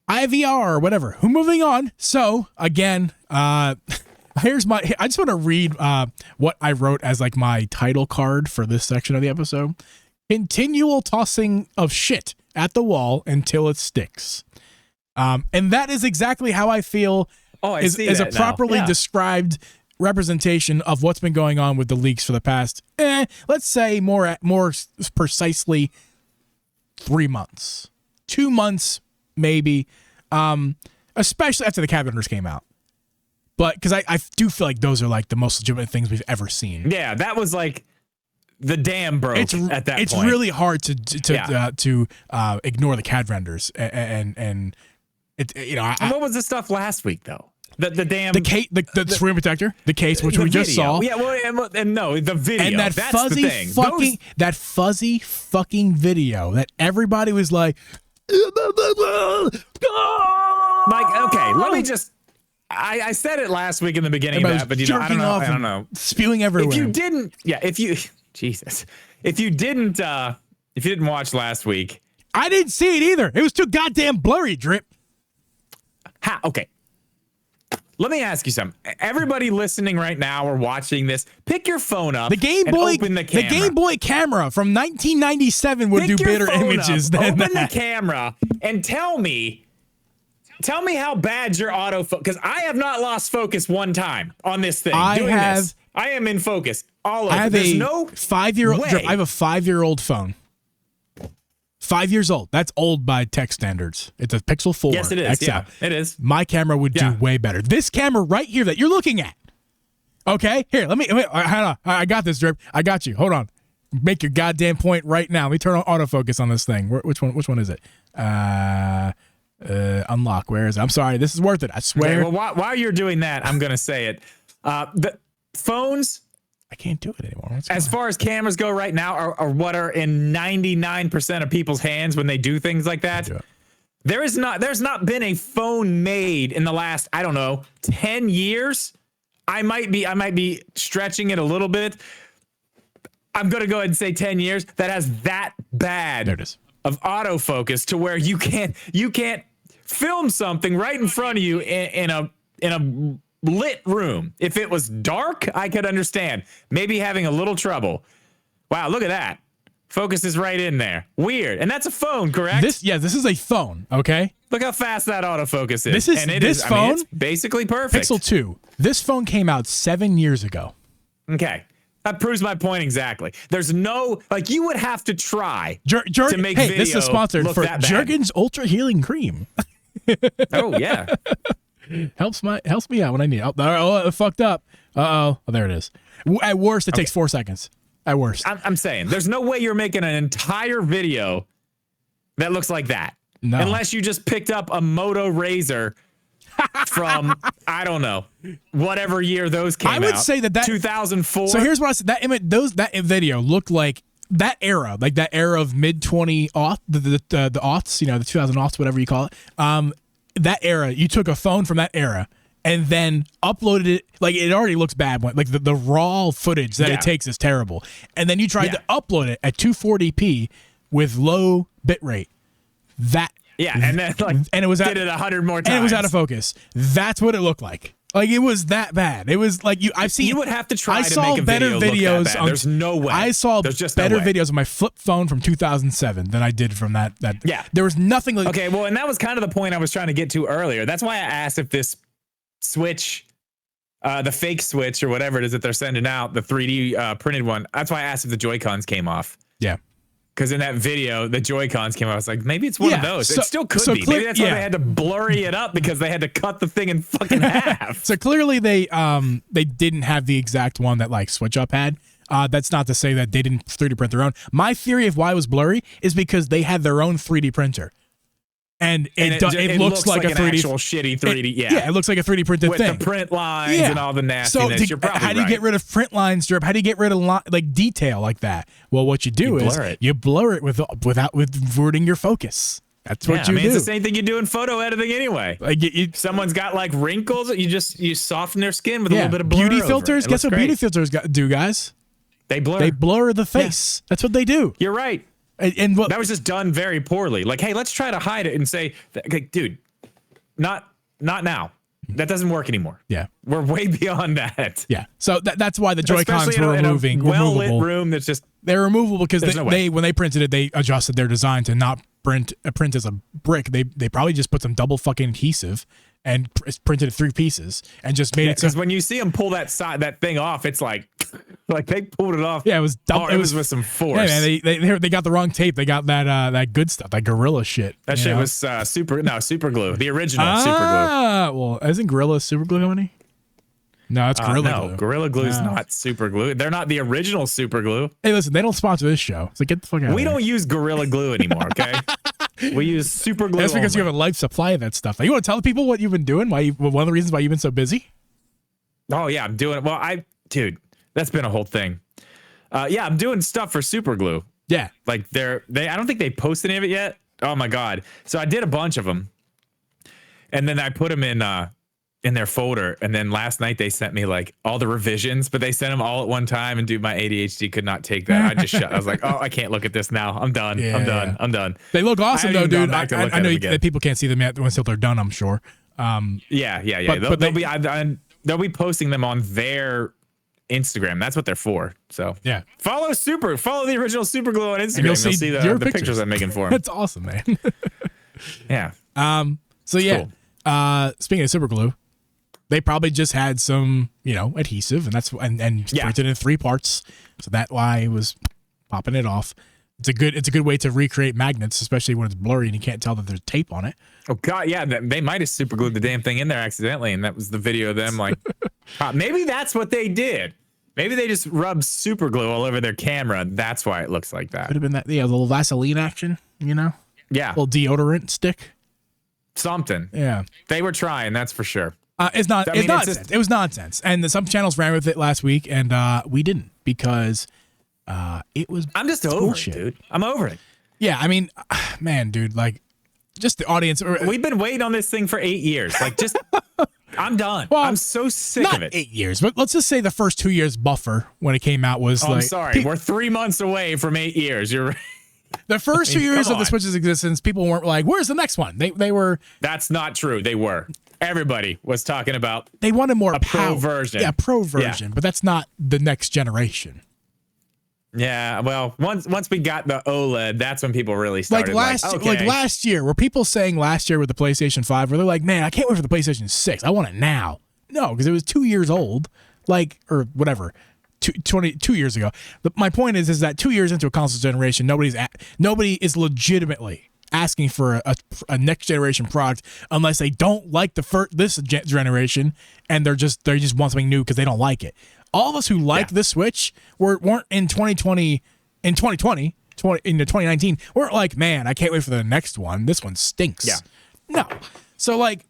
IVR, whatever. Moving on. So again, here's my. I just want to read what I wrote as like my title card for this section of the episode. Continual tossing of shit at the wall until it sticks. And that is exactly how I feel is a properly described representation of what's been going on with the leaks for the past, let's say more precisely 3 months. 2 months, maybe, especially after the CAD renders came out. But because I do feel like those are like the most legitimate things we've ever seen. Yeah, that was like the dam broke at that point. It's really hard to ignore the CAD renders and it and what was the stuff last week though? The screen protector, the case which we just saw. Yeah, well, and no, the video. And that fuzzy fucking video that everybody was like, okay, let me just. I said it last week in the beginning of that, but I don't know, spewing everywhere. If you didn't watch last week, I didn't see it either. It was too goddamn blurry, Drip. Okay. Let me ask you something. Everybody listening right now or watching this, pick your phone up. Open the camera. The Game Boy camera from 1997 would do better images than that. Open the camera and tell me how bad your autofocus. Because I have not lost focus one time on this thing. I am in focus. There's no 5-year-old. I have a 5-year-old phone. 5 years old. That's old by tech standards. It's a Pixel 4 Yes, it is. XL. Yeah, it is. My camera would do way better. This camera right here that you're looking at. Okay? Here, let me hold on. I got this, Drip. I got you. Hold on. Make your goddamn point right now. Let me turn on autofocus on this thing. Which one is it? Unlock. Where is it? I'm sorry. This is worth it. I swear. Okay, well, while you're doing that, I'm going to say it. The phones... I can't do it anymore. As far as cameras go right now are what are in 99% of people's hands when they do things like that. There's not been a phone made in the last, 10 years. I might be stretching it a little bit. I'm going to go ahead and say 10 years that has that bad of autofocus to where you can't film something right in front of you in a lit room. If it was dark, I could understand. Maybe having a little trouble. Wow, look at that. Focus is right in there. Weird. And that's a phone, correct? This is a phone, okay? Look how fast that autofocus is. This phone, it's basically perfect. Pixel 2. This phone came out 7 years ago. Okay. That proves my point exactly. There's no, you would have to try to make video this is sponsored for Jergens Ultra Healing Cream. Oh, yeah. helps me out when I need it. Oh, it fucked up. Oh, there it is. At worst, it takes 4 seconds. At worst. I'm saying there's no way you're making an entire video that looks like that. No. Unless you just picked up a Moto Razr from, I don't know, whatever year those came out. I would say that 2004. So here's what I said. That video looked like that era of mid 20 aughts, the aughts, the 2000 aughts, whatever you call it. That era, you took a phone from that era and then uploaded it. Like, it already looks bad. Like the raw footage that it takes is terrible. And then you tried to upload it at 240p with low bitrate. And then and it was did it 100 more times. And it was out of focus. That's what it looked like. Like, it was that bad. It was like you would have to try to make a video look that bad. There's no way. I saw better videos on my flip phone from 2007 than I did from that. Yeah. There was nothing like. Okay, well, and that was kind of the point I was trying to get to earlier. That's why I asked if this Switch, the fake Switch or whatever it is that they're sending out, the 3D printed one. That's why I asked if the Joy-Cons came off. Yeah. Because in that video, the Joy-Cons came out. I was like, maybe it's one of those. It still could be. Maybe that's why they had to blurry it up, because they had to cut the thing in fucking half. So clearly they didn't have the exact one that like Switch Up had. That's not to say that they didn't 3D print their own. My theory of why it was blurry is because they had their own 3D printer. And it looks like a 3D actual shitty 3D. It looks like a 3D printed with thing. The print lines and all the nastiness. So you're probably how do you get rid of print lines, Drip? How do you get rid of like detail like that? Well, what you do is you blur it without diverting your focus. That's what you do. It's the same thing you do in photo editing anyway. Like someone's got like wrinkles, you soften their skin with a little bit of blur. Beauty filters. Guess what beauty filters do, guys? They blur. They blur the face. That's what they do. You're right. And that was just done very poorly. Like, hey, let's try to hide it and say, dude, not now. That doesn't work anymore. Yeah, we're way beyond that. Yeah, so that's why the Joy-Cons were well-lit room that's just they're removable because they when they printed it, they adjusted their design to not print as a brick. They probably just put some double fucking adhesive and printed it 3 pieces and just made it. Because when you see them pull that thing off, it's like they pulled it off. Yeah, it was double. It was with some force. Yeah, man, they got the wrong tape. They got that good stuff, that Gorilla shit. That shit was super glue, the original super glue. Well, isn't Gorilla super glue company? No, it's Gorilla Glue. No, Gorilla Glue is not super glue. They're not the original super glue. Hey, listen, they don't sponsor this show, so get the fuck out. We don't use Gorilla Glue anymore, okay? We use super glue. That's because you have a life supply of that stuff. You want to tell the people what you've been doing? One of the reasons why you've been so busy? Oh yeah, I'm doing it. Well, dude, that's been a whole thing. I'm doing stuff for super glue. Yeah, like I don't think they posted any of it yet. Oh my god! So I did a bunch of them, and then I put them in their folder, and then last night they sent me like all the revisions, but they sent them all at one time, and dude, my ADHD could not take that. I just shut. I was like, oh, I can't look at this now. I'm done. I'm done. They look awesome though, dude. I know that people can't see them yet until they're done, I'm sure. Yeah. They'll be posting them on their Instagram. That's what they're for. So yeah, follow the original super glue on Instagram. You'll see the pictures I'm making for them. That's awesome, man. Yeah. So yeah, cool. Speaking of super glue, they probably just had some, adhesive, and that's printed in 3 parts. So that's why it was popping it off. It's a good way to recreate magnets, especially when it's blurry and you can't tell that there's tape on it. Oh god, yeah, they might have super glued the damn thing in there accidentally, and that was the video of them like, maybe that's what they did. Maybe they just rubbed super glue all over their camera. That's why it looks like that. Could have been that, the little Vaseline action, Yeah, little deodorant stick. Something. Yeah, they were trying. That's for sure. It's nonsense. It was nonsense, and some channels ran with it last week, and we didn't because it was. I'm just over it, dude. I'm over it. Yeah, I mean, man, dude, like, just the audience. We've been waiting on this thing for 8 years. Like, just, I'm done. Well, I'm so sick of it. 8 years, but let's just say the first 2 years buffer when it came out was. I'm sorry, we're 3 months away from 8 years. You're right. The first 2 years of the Switch's existence, people weren't like, "Where's the next one?" They were. That's not true. They were. Everybody was talking about. They wanted more pro version. Yeah, pro version, but that's not the next generation. Yeah, well, once we got the OLED, that's when people really started. Like last year, were people saying last year with the PlayStation 5, where they're like, "Man, I can't wait for the PlayStation 6. I want it now." No, because it was 2 years old, or whatever. 22 years ago. My point is that 2 years into a console generation, nobody is legitimately asking for a next generation product unless they don't like this generation and they just want something new because they don't like it. All of us who like the Switch weren't in 2020 in 2019 weren't like, man, I can't wait for the next one. This one stinks. Yeah. No. So like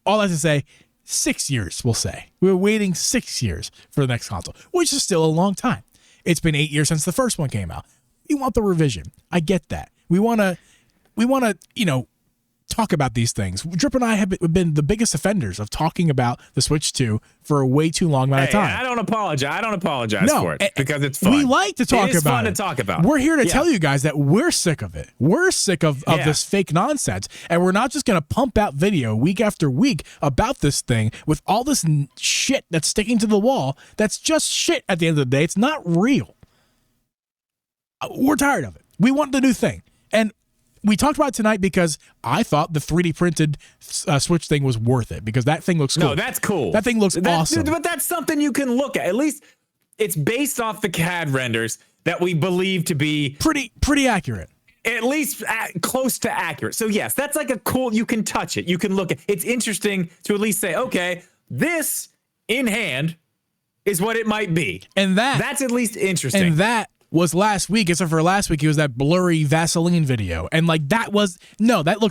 all that to say, 6 years, we'll say. We're waiting 6 years for the next console, which is still a long time. It's been 8 years since the first one came out. We want the revision. I get that. We want to, talk about these things. Drip and I have been the biggest offenders of talking about the Switch 2 for a way too long amount of time. I don't apologize for it because it's fun. We like to talk about it. It's fun to talk about. We're here to tell you guys that we're sick of it. We're sick of this fake nonsense. And we're not just going to pump out video week after week about this thing with all this shit that's sticking to the wall. That's just shit at the end of the day. It's not real. We're tired of it. We want the new thing. And we talked about it tonight because I thought the 3D printed Switch thing was worth it because that thing looks cool. No, that's cool. That thing looks awesome. But that's something you can look at. At least it's based off the CAD renders that we believe to be pretty accurate. At least close to accurate. So yes, that's like a cool, you can touch it. You can look at it. It's interesting to at least say, okay, this in hand is what it might be. And that's at least interesting. And that was last week, except for last week, it was that blurry Vaseline video. And like that looks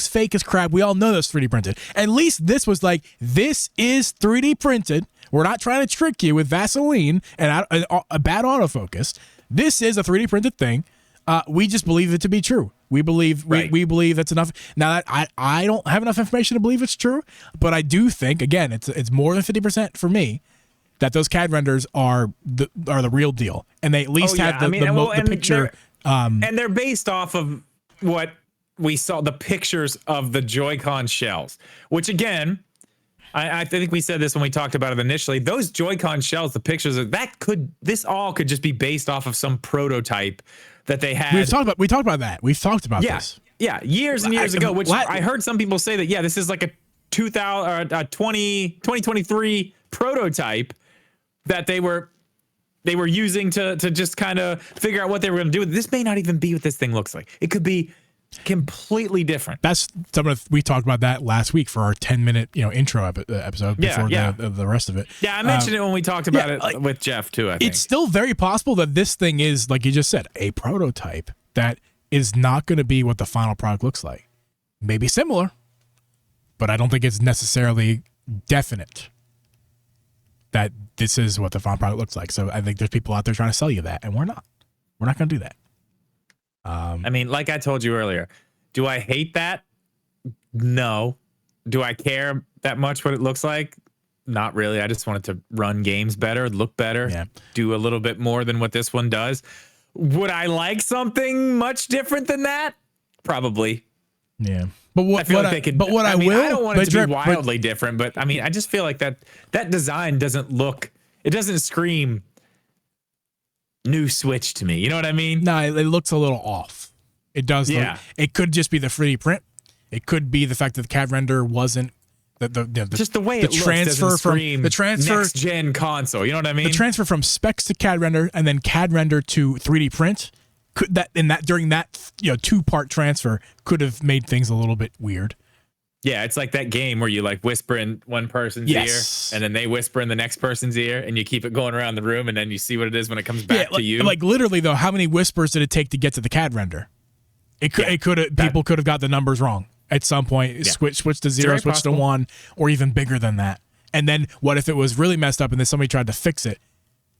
fake as crap. We all know that's 3D printed. At least this was like, this is 3D printed. We're not trying to trick you with Vaseline and a bad autofocus. This is a 3D printed thing. We just believe it to be true. We believe we believe that's enough. Now I don't have enough information to believe it's true, but I do think, again, it's more than 50% for me that those CAD renders are the real deal, and they at least have the picture. And they're based off of what we saw, the pictures of the Joy-Con shells, which again, I think we said this when we talked about it initially. Those Joy-Con shells, the pictures of this all could just be based off of some prototype that they had. We talked about that. We've talked about this. Yeah, years and years ago. Which I heard some people say that this is like a 2023 prototype that they were using to just kind of figure out what they were going to do. This may not even be what this thing looks like. It could be completely different. That's we talked about that last week for our 10-minute intro episode before the rest of it. Yeah, I mentioned it when we talked about it with Jeff too. I think it's still very possible that this thing is, like you just said, a prototype that is not going to be what the final product looks like. Maybe similar, but I don't think it's necessarily definite that this is what the final product looks like. So I think there's people out there trying to sell you that, and we're not going to do that. I mean, like I told you earlier, do I hate that? No. Do I care that much what it looks like? Not really. I just want it to run games better, look better, do a little bit more than what this one does. Would I like something much different than that? Probably. Yeah. But what I don't want it to be wildly different, but I mean, I just feel like that design doesn't scream new Switch to me. You know what I mean? No, it looks a little off. It does. Yeah. It could just be the 3D print. It could be the fact that the CAD render wasn't just the way it transfer from the next gen console. You know what I mean? The transfer from specs to CAD render and then CAD render to 3D print. During that 2-part transfer could have made things a little bit weird. Yeah, it's like that game where you like whisper in one person's ear and then they whisper in the next person's ear and you keep it going around the room and then you see what it is when it comes back to you. Like literally though, how many whispers did it take to get to the CAD render? People could have got the numbers wrong at some point. Yeah. Switch to 0, switch to 1, or even bigger than that. And then what if it was really messed up and then somebody tried to fix it?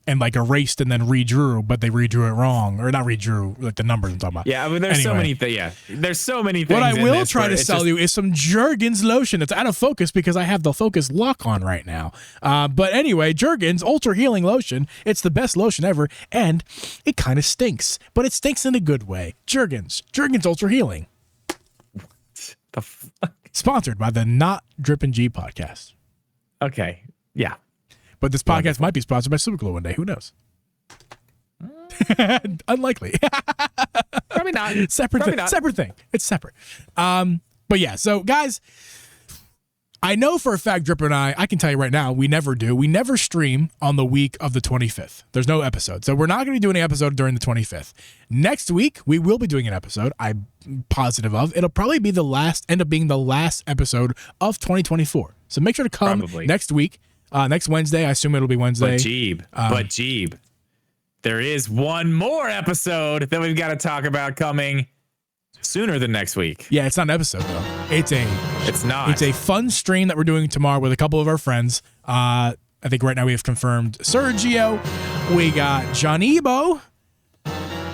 And like erased and then redrew, but they redrew it wrong, or not redrew, like the numbers I'm talking about. Yeah, I mean, there's so many things. Yeah, there's so many things. What I will try to sell you is some Jergens lotion. It's out of focus because I have the focus lock on right now. But anyway, Jergens Ultra Healing Lotion. It's the best lotion ever, and it kind of stinks, but it stinks in a good way. Jergens Ultra Healing. The fuck? Sponsored by the Not Drippin' G podcast. Okay. Yeah. But this podcast might be sponsored by Superglue one day. Who knows? Unlikely. Probably not. Separate thing. It's separate. But yeah, so guys, I know for a fact, Dripper and I can tell you right now, we never do. We never stream on the week of the 25th. There's no episode. So we're not going to be doing an episode during the 25th. Next week, we will be doing an episode. I'm positive of. It'll probably be end up being the last episode of 2024. So make sure to come next week. Next Wednesday. I assume it'll be Wednesday. But Jeeb, there is one more episode that we've got to talk about coming sooner than next week. Yeah, it's not an episode though. It's not. It's a fun stream that we're doing tomorrow with a couple of our friends. I think right now we have confirmed Sergio. We got John Ebo,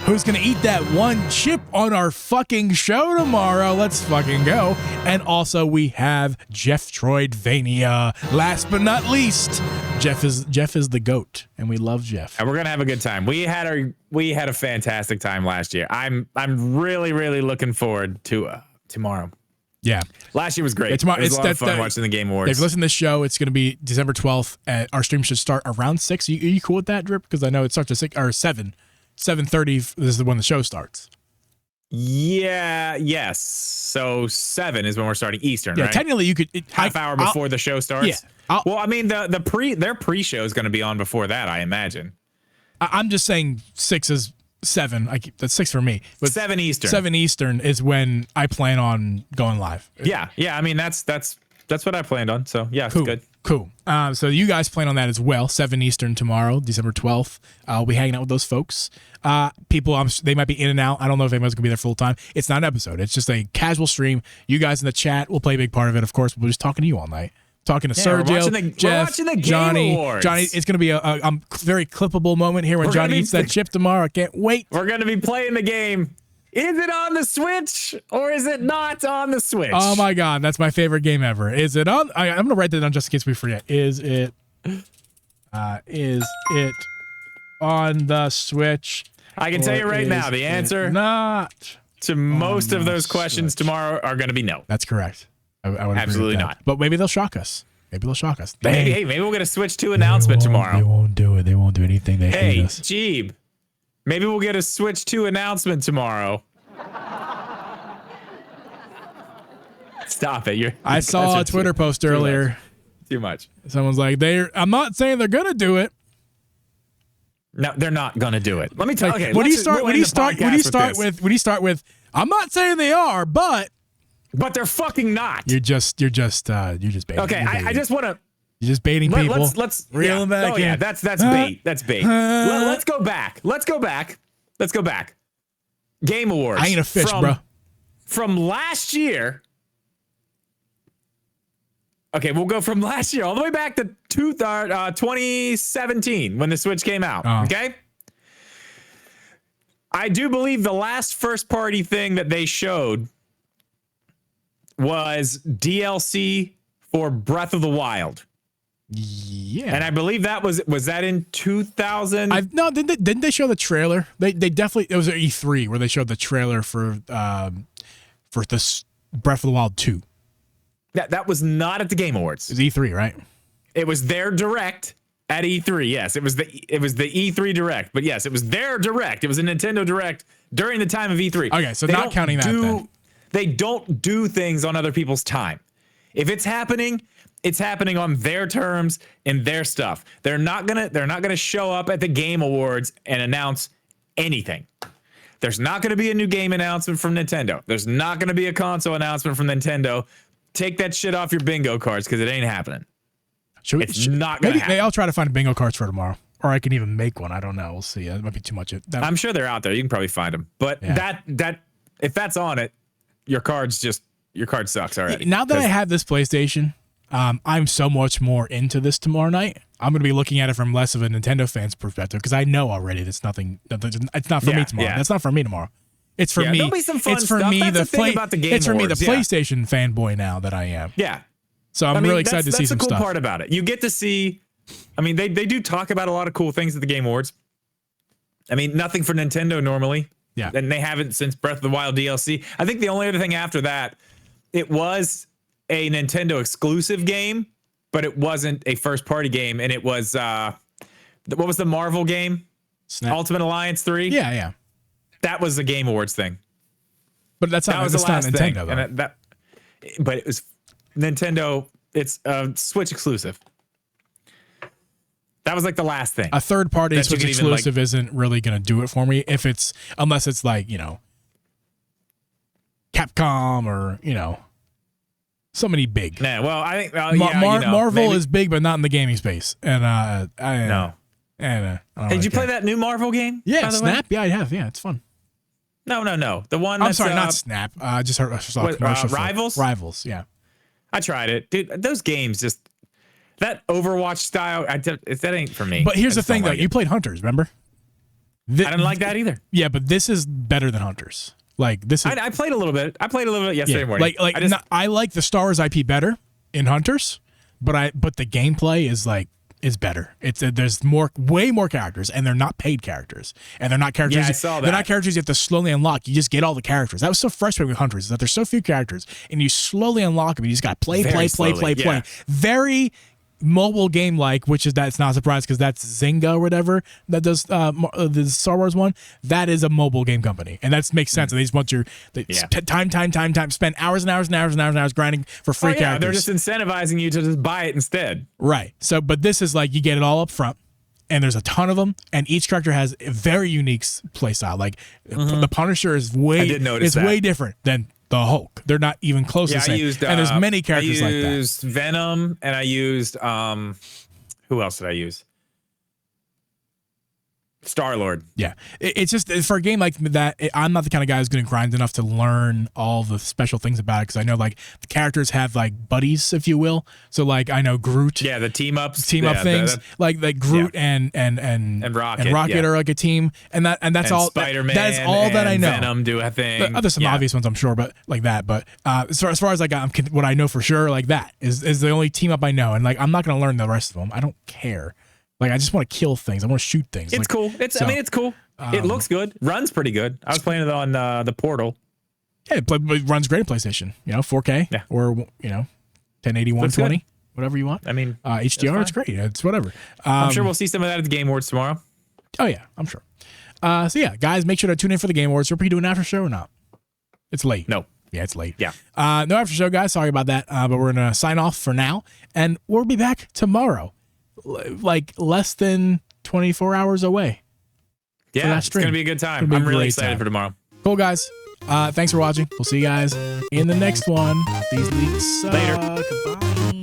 who's gonna eat that one chip on our fucking show tomorrow. Let's fucking go. And also we have Jeff Troidvania. Last but not least, Jeff is the GOAT, and we love Jeff. And we're gonna have a good time. We had a fantastic time last year. I'm really looking forward to tomorrow. Yeah, last year was great. It's a lot of fun watching the Game Awards. If you listen to this show, it's going to be December 12th. Our stream should start around 6. Are you cool with that, Drip? Because I know it starts at 6 or 7. 7:30 is when the show starts. Yeah. Yes. So 7 is when we're starting Eastern. Yeah. Right? Technically, you could half hour before the show starts. Yeah. Well, I mean their pre-show is going to be on before that, I imagine. I'm just saying 6 is 7. That's 6 for me. But 7 Eastern. 7 Eastern is when I plan on going live. Yeah. I mean that's what I planned on. So yeah, cool. It's good. Cool. So you guys plan on that as well. 7 Eastern tomorrow, December 12th. I'll be hanging out with those folks. People, they might be in and out. I don't know if anyone's gonna be there full time. It's not an episode. It's just a casual stream. You guys in the chat will play a big part of it. Of course, we're just talking to you all night. Talking to Sergio, Jeff, Johnny. It's going to be a very clippable moment here when Johnny eats that chip tomorrow. I can't wait. We're going to be playing the game. Is it on the Switch or is it not on the Switch? Oh my God, that's my favorite game ever. Is it on? I'm going to write that down just in case we forget. Is it on the Switch? I can tell you right now, the answer not to most of those questions tomorrow are going to be no. That's correct. I would absolutely not. But maybe they'll shock us. Maybe we'll get a Switch 2 announcement tomorrow. They won't do it. They won't do anything. They hate us. Jeeb, maybe we'll get a Switch 2 announcement tomorrow. Stop it. I saw a Twitter post earlier. Too much. Someone's like, I'm not saying they're going to do it. No, they're not going to do it. Let me tell you. Okay, when you start with, I'm not saying they are, but they're fucking not. You're just baiting. Okay, I just want to. You're just baiting people. Let's reel them back in. Yeah, that's bait. That's bait. Let's go back. Game Awards. I ain't a fish, bro. From last year. Okay, we'll go from last year all the way back to 2017 when the Switch came out. Okay. I do believe the last first party thing that they showed was DLC for Breath of the Wild. Yeah. And I believe that was that in 2000? No, didn't they show the trailer? They definitely, it was at E3 where they showed the trailer for this Breath of the Wild 2. That was not at the Game Awards. It was E3, right? It was their direct at E3. Yes, it was the E3 direct. But yes, it was their direct. It was a Nintendo direct during the time of E3. Okay, so not counting that then. They don't do things on other people's time. If it's happening on their terms and their stuff. They're not gonna show up at the Game Awards and announce anything. There's not gonna be a new game announcement from Nintendo. There's not gonna be a console announcement from Nintendo. Take that shit off your bingo cards because it ain't happening. It's not gonna happen. Maybe I'll try to find bingo cards for tomorrow. Or I can even make one. I don't know. We'll see. It might be too much. I'm sure they're out there. You can probably find them. But that if that's on it, your card sucks already. Now that I have this PlayStation, I'm so much more into this tomorrow night. I'm going to be looking at it from less of a Nintendo fan's perspective because I know already that's nothing. It's not for me tomorrow. That's not for me tomorrow. It's for me. There'll be some fun it's for stuff. me. That's the thing about the Game It's for me, the Awards, PlayStation fanboy now that I am. Yeah. So I'm really excited to see some stuff. That's the cool part about it. You get to see. I mean, they do talk about a lot of cool things at the Game Awards. I mean, nothing for Nintendo normally. Yeah. And they haven't since Breath of the Wild DLC. I think the only other thing after that, it was a Nintendo exclusive game, but it wasn't a first party game. And it was, what was the Marvel game? Ultimate Alliance 3? Yeah. That was a Game Awards thing. But that's not Nintendo, though. But it was Nintendo it's a Switch exclusive. That was like the last thing. A third party That you Switch could even, exclusive isn't really going to do it for me unless it's like, Capcom or, somebody big. Nah, well, I think Marvel maybe. is big, but not in the gaming space. And I No. don't Hey, did you play that new Marvel game? Yeah, by the Snap. way? Yeah, I have. Yeah, it's fun. No. The one. I'm that's, sorry, not Snap. I just saw a commercial. Rivals. Rivals. Yeah. I tried it, dude. Those games just that Overwatch style. That ain't for me. But here's the I just thing, don't though. like You played Hunters, remember? I didn't like that either. Yeah, but this is better than Hunters. Like this is. I played a little bit. I played a little bit yesterday morning. I like the Star Wars IP better in Hunters, but the gameplay is better. There's way more characters, and they're not paid characters, and they're not characters. Yeah, I saw that. They're not characters you have to slowly unlock. You just get all the characters. That was so frustrating with Hunters, is that there's so few characters, and you slowly unlock them. And you just got to play. Yeah. Very mobile game like, which is that's not a surprise because that's Zynga or whatever that does the Star Wars one. That is a mobile game company, and that makes sense. And they just want time, spend hours and hours grinding for free characters. They're just incentivizing you to just buy it instead. Right. So, but this is like you get it all up front, and there's a ton of them, and each character has a very unique play style. Like the Punisher is way different than the Hulk. They're not even close to the same. And there's many characters like that. I used Venom, and I used who else did I use? Star-Lord. Yeah. It's just for a game like that, I'm not the kind of guy who's going to grind enough to learn all the special things about it, because I know like the characters have like buddies, if you will. So like I know Groot. Yeah, the team up things like Groot and Rocket are like a team, and that's all. Spider-Man. That's all that I know. Venom do a thing. There's some obvious ones, I'm sure, but like that. But as far as like what I know for sure, like that is the only team up I know, and like I'm not going to learn the rest of them. I don't care. Like, I just want to kill things. I want to shoot things. It's cool. It's cool. It looks good. Runs pretty good. I was playing it on the Portal. Yeah, it runs great on PlayStation. 4K or 1080, 120, whatever you want. I mean, HDR, it's great. It's whatever. I'm sure we'll see some of that at the Game Awards tomorrow. Oh yeah, I'm sure. So yeah, guys, make sure to tune in for the Game Awards. Are we doing an after show or not? It's late. No. Yeah, it's late. Yeah. No after show, guys. Sorry about that. But we're gonna sign off for now, and we'll be back tomorrow. Like less than 24 hours away. Yeah, it's going to be a good time. I'm really excited for tomorrow. Cool, guys. Thanks for watching. We'll see you guys in the next one. These leaks suck. Later. Goodbye.